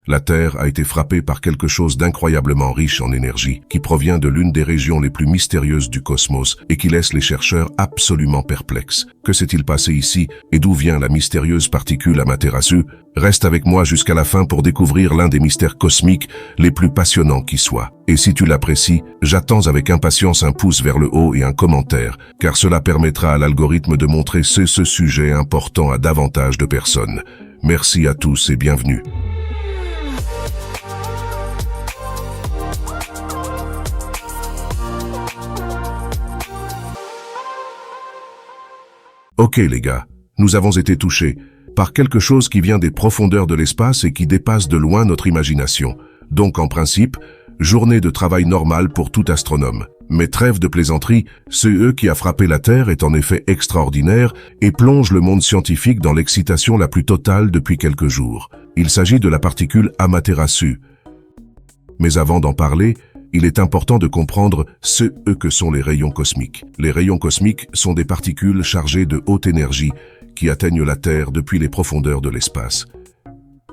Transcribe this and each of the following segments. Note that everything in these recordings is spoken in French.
La Terre a été frappée par quelque chose d'incroyablement riche en énergie, qui provient de l'une des régions les plus mystérieuses du cosmos et qui laisse les chercheurs absolument perplexes. Que s'est-il passé ici et d'où vient la mystérieuse particule Amaterasu? Reste avec moi jusqu'à la fin pour découvrir l'un des mystères cosmiques les plus passionnants qui soient. Et si tu l'apprécies, j'attends avec impatience un pouce vers le haut et un commentaire, car cela permettra à l'algorithme de montrer ce sujet important à davantage de personnes. Merci à tous et bienvenue. Ok les gars, nous avons été touchés par quelque chose qui vient des profondeurs de l'espace et qui dépasse de loin notre imagination. Donc en principe, journée de travail normale pour tout astronome. Mais trêve de plaisanterie, ce qui a frappé la Terre est en effet extraordinaire et plonge le monde scientifique dans l'excitation la plus totale depuis quelques jours. Il s'agit de la particule Amaterasu. Mais avant d'en parler, il est important de comprendre ce que sont les rayons cosmiques. Les rayons cosmiques sont des particules chargées de haute énergie qui atteignent la Terre depuis les profondeurs de l'espace.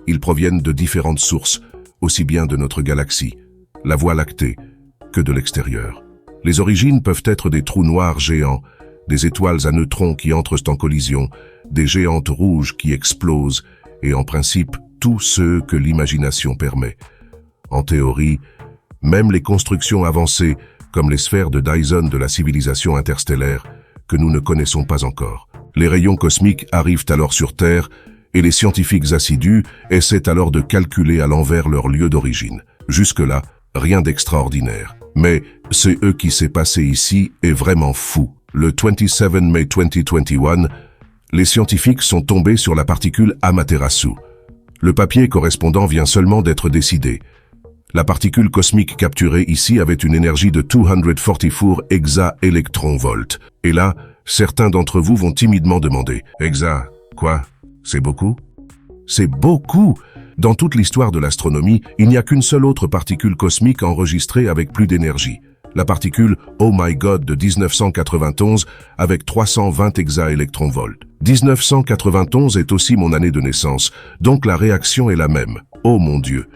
Ils proviennent de différentes sources, aussi bien de notre galaxie, la Voie lactée, que de l'extérieur. Les origines peuvent être des trous noirs géants, des étoiles à neutrons qui entrent en collision, des géantes rouges qui explosent, et en principe, tout ce que l'imagination permet. En théorie, même les constructions avancées, comme les sphères de Dyson de la civilisation interstellaire, que nous ne connaissons pas encore. Les rayons cosmiques arrivent alors sur Terre, et les scientifiques assidus essaient alors de calculer à l'envers leur lieu d'origine. Jusque-là, rien d'extraordinaire. Mais ce qui s'est passé ici est vraiment fou. Le 27 mai 2021, les scientifiques sont tombés sur la particule Amaterasu. Le papier correspondant vient seulement d'être décidé. La particule cosmique capturée ici avait une énergie de 244 exa-électronvolts. Et là, certains d'entre vous vont timidement demander « Exa, quoi? C'est beaucoup ?» C'est beaucoup! Dans toute l'histoire de l'astronomie, il n'y a qu'une seule autre particule cosmique enregistrée avec plus d'énergie. La particule Oh My God de 1991 avec 320 exa-électronvolts. 1991 est aussi mon année de naissance, donc la réaction est la même. Oh mon Dieu!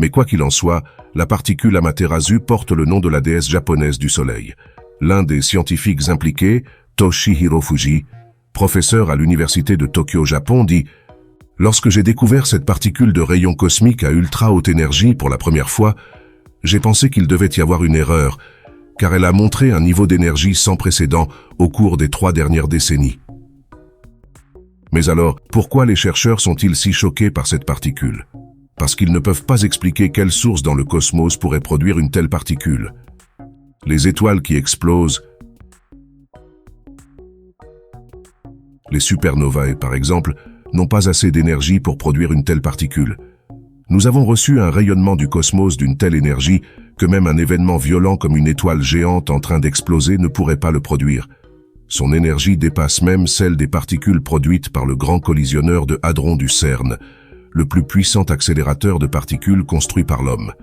Mais quoi qu'il en soit, la particule Amaterasu porte le nom de la déesse japonaise du soleil. L'un des scientifiques impliqués, Toshihiro Fuji, professeur à l'université de Tokyo, Japon, dit « Lorsque j'ai découvert cette particule de rayons cosmiques à ultra haute énergie pour la première fois, j'ai pensé qu'il devait y avoir une erreur, car elle a montré un niveau d'énergie sans précédent au cours des 3 dernières décennies. » Mais alors, pourquoi les chercheurs sont-ils si choqués par cette particule ? Parce qu'ils ne peuvent pas expliquer quelle source dans le cosmos pourrait produire une telle particule. Les étoiles qui explosent, les supernovae par exemple, n'ont pas assez d'énergie pour produire une telle particule. Nous avons reçu un rayonnement du cosmos d'une telle énergie que même un événement violent comme une étoile géante en train d'exploser ne pourrait pas le produire. Son énergie dépasse même celle des particules produites par le grand collisionneur de hadrons du CERN, le plus puissant accélérateur de particules construit par l'homme.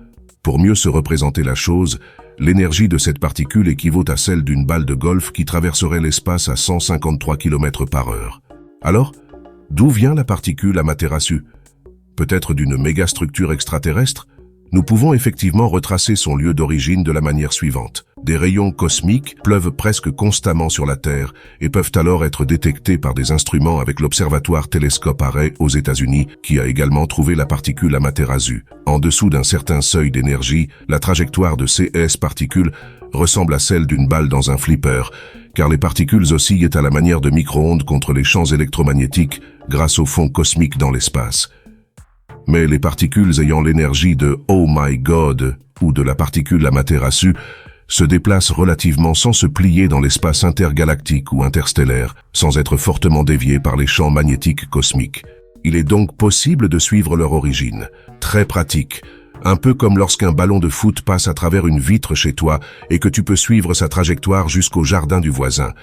Pour mieux se représenter la chose, l'énergie de cette particule équivaut à celle d'une balle de golf qui traverserait l'espace à 153 km/h. Alors, d'où vient la particule Amaterasu? Peut-être d'une mégastructure extraterrestre? Nous pouvons effectivement retracer son lieu d'origine de la manière suivante. Des rayons cosmiques pleuvent presque constamment sur la Terre et peuvent alors être détectés par des instruments avec l'Observatoire Télescope Array aux États-Unis qui a également trouvé la particule Amaterasu. En dessous d'un certain seuil d'énergie, la trajectoire de ces particules ressemble à celle d'une balle dans un flipper, car les particules oscillent à la manière de micro-ondes contre les champs électromagnétiques grâce au fond cosmique dans l'espace. Mais les particules ayant l'énergie de Oh My God ou de la particule Amaterasu se déplacent relativement sans se plier dans l'espace intergalactique ou interstellaire, sans être fortement déviées par les champs magnétiques cosmiques. Il est donc possible de suivre leur origine. Très pratique. Un peu comme lorsqu'un ballon de foot passe à travers une vitre chez toi et que tu peux suivre sa trajectoire jusqu'au jardin du voisin.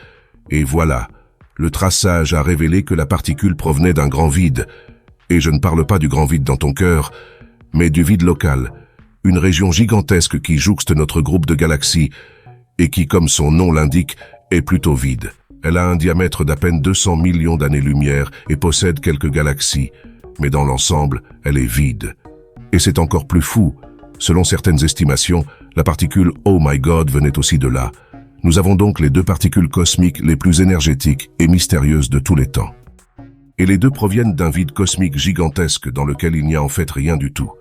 Et voilà, le traçage a révélé que la particule provenait d'un grand vide. Et je ne parle pas du grand vide dans ton cœur, mais du vide local, une région gigantesque qui jouxte notre groupe de galaxies et qui, comme son nom l'indique, est plutôt vide. Elle a un diamètre d'à peine 200 millions d'années-lumière et possède quelques galaxies, mais dans l'ensemble, elle est vide. Et c'est encore plus fou. Selon certaines estimations, la particule Oh My God venait aussi de là. Nous avons donc les deux particules cosmiques les plus énergétiques et mystérieuses de tous les temps. Et les deux proviennent d'un vide cosmique gigantesque dans lequel il n'y a en fait rien du tout.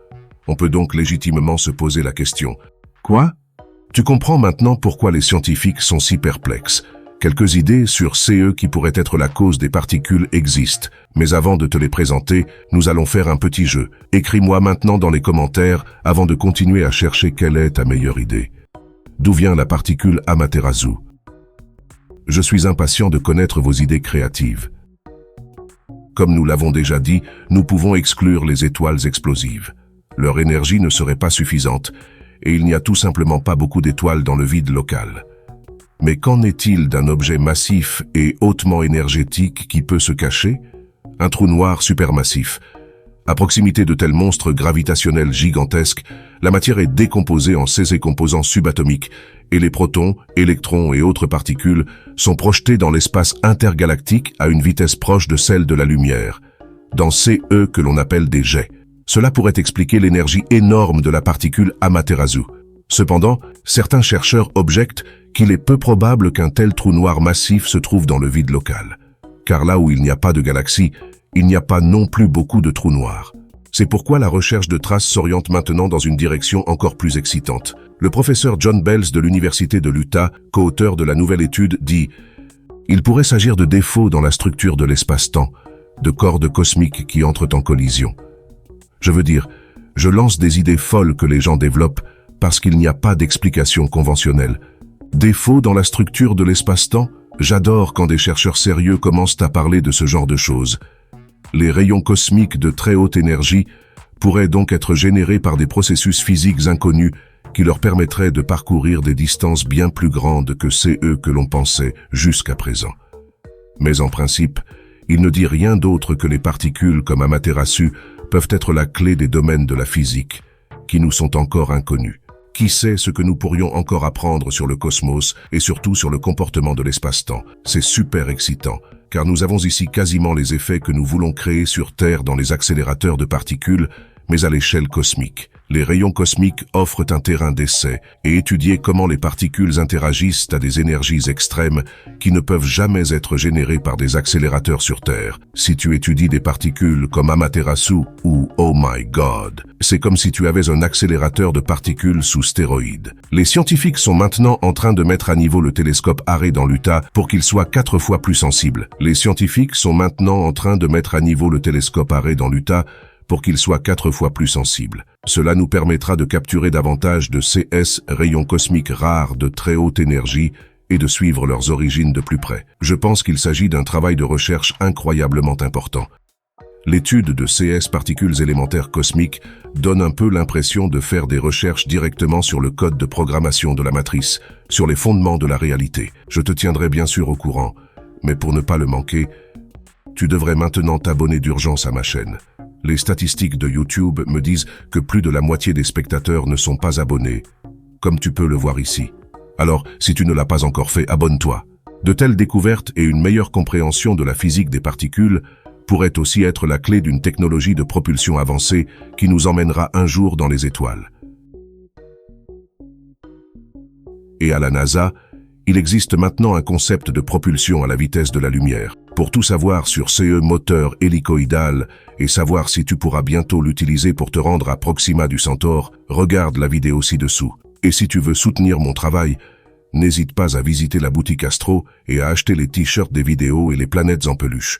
On peut donc légitimement se poser la question. Quoi? Tu comprends maintenant pourquoi les scientifiques sont si perplexes. Quelques idées sur CE qui pourraient être la cause des particules existent, mais avant de te les présenter, nous allons faire un petit jeu. Écris-moi maintenant dans les commentaires avant de continuer à chercher quelle est ta meilleure idée. D'où vient la particule Amaterasu? Je suis impatient de connaître vos idées créatives. Comme nous l'avons déjà dit, nous pouvons exclure les étoiles explosives. Leur énergie ne serait pas suffisante, et il n'y a tout simplement pas beaucoup d'étoiles dans le vide local. Mais qu'en est-il d'un objet massif et hautement énergétique qui peut se cacher? Un trou noir supermassif. À proximité de tels monstres gravitationnels gigantesques, la matière est décomposée en ses composants subatomiques et les protons, électrons et autres particules sont projetés dans l'espace intergalactique à une vitesse proche de celle de la lumière, dans CE que l'on appelle des jets. Cela pourrait expliquer l'énergie énorme de la particule Amaterasu. Cependant, certains chercheurs objectent qu'il est peu probable qu'un tel trou noir massif se trouve dans le vide local. Car là où il n'y a pas de galaxie, il n'y a pas non plus beaucoup de trous noirs. C'est pourquoi la recherche de traces s'oriente maintenant dans une direction encore plus excitante. Le professeur John Bells de l'Université de l'Utah, co-auteur de la nouvelle étude, dit « Il pourrait s'agir de défauts dans la structure de l'espace-temps, de cordes cosmiques qui entrent en collision. » Je veux dire, je lance des idées folles que les gens développent parce qu'il n'y a pas d'explication conventionnelle. Défaut dans la structure de l'espace-temps? J'adore quand des chercheurs sérieux commencent à parler de ce genre de choses. Les rayons cosmiques de très haute énergie pourraient donc être générés par des processus physiques inconnus qui leur permettraient de parcourir des distances bien plus grandes que CE que l'on pensait jusqu'à présent. Mais en principe, il ne dit rien d'autre que les particules comme Amaterasu peuvent être la clé des domaines de la physique, qui nous sont encore inconnus. Qui sait ce que nous pourrions encore apprendre sur le cosmos et surtout sur le comportement de l'espace-temps? C'est super excitant, car nous avons ici quasiment les effets que nous voulons créer sur Terre dans les accélérateurs de particules, mais à l'échelle cosmique. Les rayons cosmiques offrent un terrain d'essai et étudier comment les particules interagissent à des énergies extrêmes qui ne peuvent jamais être générées par des accélérateurs sur Terre. Si tu étudies des particules comme Amaterasu ou Oh My God, c'est comme si tu avais un accélérateur de particules sous stéroïdes. Les scientifiques sont maintenant en train de mettre à niveau le télescope Array dans l'Utah pour qu'il soit 4 fois plus sensible. Les scientifiques sont maintenant en train de mettre à niveau le télescope Array dans l'Utah pour qu'il soit 4 fois plus sensible. Cela nous permettra de capturer davantage de CS, rayons cosmiques rares de très haute énergie, et de suivre leurs origines de plus près. Je pense qu'il s'agit d'un travail de recherche incroyablement important. L'étude de CS particules élémentaires cosmiques donne un peu l'impression de faire des recherches directement sur le code de programmation de la matrice, sur les fondements de la réalité. Je te tiendrai bien sûr au courant, mais pour ne pas le manquer, tu devrais maintenant t'abonner d'urgence à ma chaîne. Les statistiques de YouTube me disent que plus de la moitié des spectateurs ne sont pas abonnés, comme tu peux le voir ici. Alors, si tu ne l'as pas encore fait, abonne-toi. De telles découvertes et une meilleure compréhension de la physique des particules pourraient aussi être la clé d'une technologie de propulsion avancée qui nous emmènera un jour dans les étoiles. Et à la NASA, il existe maintenant un concept de propulsion à la vitesse de la lumière. Pour tout savoir sur CE moteur hélicoïdal et savoir si tu pourras bientôt l'utiliser pour te rendre à Proxima du Centaure, regarde la vidéo ci-dessous. Et si tu veux soutenir mon travail, n'hésite pas à visiter la boutique Astro et à acheter les t-shirts des vidéos et les planètes en peluche.